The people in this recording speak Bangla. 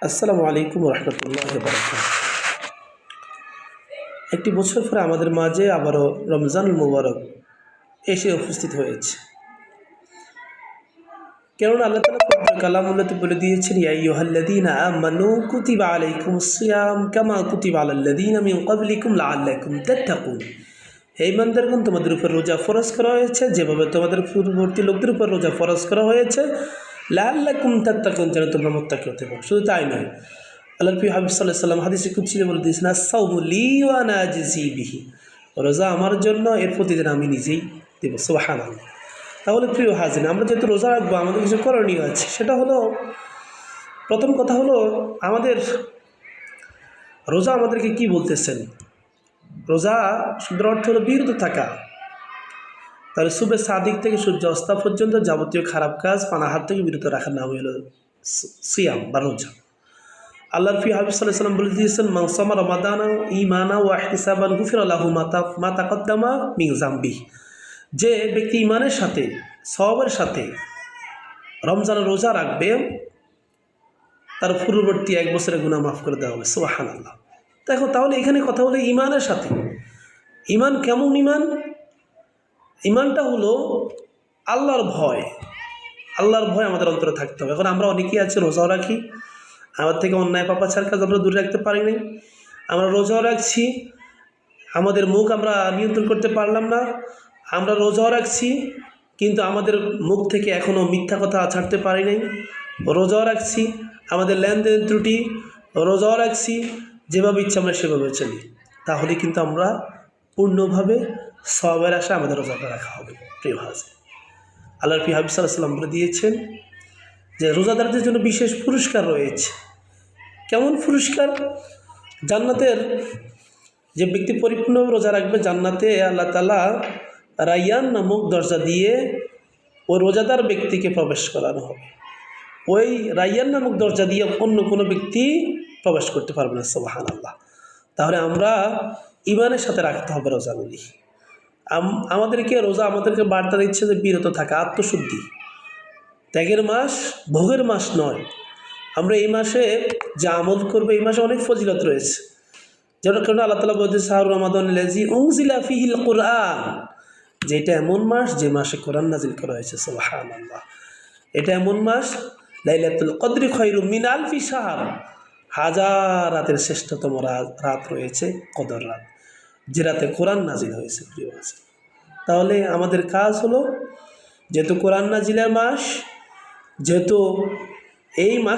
আসসালামু আলাইকুম রহমতুল্লাহি ওয়া বারাকাতুহু। একটি বছর পরে আমাদের মাঝে আবারও রমজানুল মুবারক এসে উপস্থিত হয়েছে। কেননা আল্লাহ তাআলা পবিত্র কালামুল্লাহতে বলে দিয়েছেন, ইয়া আইয়ুহাল্লাযীনা আমানু কুতিবা আলাইকুমুস সিয়াম কামা কুতিবা আলাল্লাযীনা মিন ক্বাবলিকুম লাআল্লাকুম তাত্তাকুন। হে ইমানদারগণ, তোমাদের উপর রোজা ফরজ করা হয়েছে যেভাবে তোমাদের পূর্ববর্তী লোকদের উপর রোজা ফরজ করা হয়েছে, লাআল্লাকুম তাত্তাকুন, যেন তোমরা মুত্তাকি হতে পারো। শুধু তাই নয়, আল্লাহর প্রিয় হাবিব সাল্লাল্লাহু আলাইহি ওয়াসাল্লাম হাদিসে কুদসিতে বলে দিয়েছেন, আস-সাওমু লি ওয়া আনা আজজি বিহি। রোজা আমার জন্য, এর প্রতিদিন আমি নিজেই দেব। সুবহানাল্লাহ। তাহলে প্রিয় হাজির, আমরা যেহেতু রোজা রাখবো, আমাদের কিছু করণীয় আছে। সেটা হলো, প্রথম কথা হলো, আমাদের রোজা আমাদেরকে কি বলতেছেন? রোজা শব্দের অর্থ হলো বিরত থাকা। তাহলে সুবে সাদিক থেকে সূর্য অস্তা পর্যন্ত যাবতীয় খারাপ কাজ, পানাহার থেকে বিরত রাখার নাম হলো সিয়াম বা রোজা। আল্লাহর প্রিয় হাবিব সাল্লাল্লাহু আলাইহি ওয়াসাল্লাম বলে দিয়েছেন, মান সামা রমাদানা ঈমানা ওয়া ইহতিসাবান গুফিরা লাহু মা তাকাদ্দামা মিন যামবিহি। যে ব্যক্তি ঈমানের সাথে, সওয়াবের সাথে রমজানের রোজা রাখবে, তার পূর্ববর্তী 1 বছরের গুনাহ মাফ করে দেওয়া হবে। সুবহানাল্লাহ। দেখো, তাহলে এখানে কথা হলো ঈমানের সাথে। ঈমান কেমন ঈমান? ঈমানটা হলো আল্লাহর ভয়। আল্লাহর ভয় আমাদের অন্তরে থাকতে হবে। এখন আমরা অনেকেই আছে রোজাও রাখি, আমার থেকে অন্যায় পাপাচার কাজ আমরা দূরে রাখতে পারি নাই। আমরা রোজাও রাখছি, আমাদের মুখ আমরা নিয়ন্ত্রণ করতে পারলাম না। আমরা রোজাও রাখছি, কিন্তু আমাদের মুখ থেকে এখনও মিথ্যা কথা ছাড়তে পারি নাই। রোজাও রাখছি, আমাদের লেনদেন ত্রুটি। রোজাও রাখছি, যেভাবে ইচ্ছা আমরা সেভাবে চলি। তাহলে কিন্তু আমরা পূর্ণভাবে সওয়াবের আশা আমাদের রোজাটা রাখা হবে। প্রিয় হাজির, আল্লাহর প্রিয় হাবিব সাল্লাল্লাহু আলাইহি ওয়াসাল্লাম বলে দিয়েছেন যে রোজাদারদের জন্য বিশেষ পুরস্কার রয়েছে। কেমন পুরস্কার? জান্নাতের যে ব্যক্তি পরিপূর্ণ রোজা রাখবে, জান্নাতে আল্লাহ তাআলা রায়্যান নামক দরজা দিয়ে ওই রোজাদার ব্যক্তিকে প্রবেশ করানো হবে। ওই রায়্যান নামক দরজা দিয়ে অন্য কোনো ব্যক্তি প্রবেশ করতে পারবে না। সুবহানাল্লাহ। তাহলে আমরা ঈমানের সাথে রাখতে হবে রোজাগুলি। আমাদেরকে রোজা আমাদেরকে বার্তা দিচ্ছে যে বিরত থাকা, আত্মশুদ্ধি। ত্যাগের মাস, ভোগের মাস নয়। আমরা এই মাসে যে আমল করবো, এই মাসে অনেক ফজিলত রয়েছে। যেটা কারণে আল্লাহ তাআলা বলছে, শাহরু রমাদানিল্লাযী উনজিলা ফীহিল কুরআন, যে এটা এমন মাস যে মাসে কোরআন নাজিল করা হয়েছে। সুবহানাল্লাহ। এটা এমন মাস, লাইলাতুল কদরি খায়রুম মিন আলফি শাহর, 1000 রাতের শ্রেষ্ঠতম রাত রয়েছে কদর রাত, যে রাতে কোরআন নাজিল হয়েছে। প্রিয় আছে, তাহলে আমাদের কাজ হলো, যেহেতু কোরআন নাজিলের মাস, যেহেতু এই মাস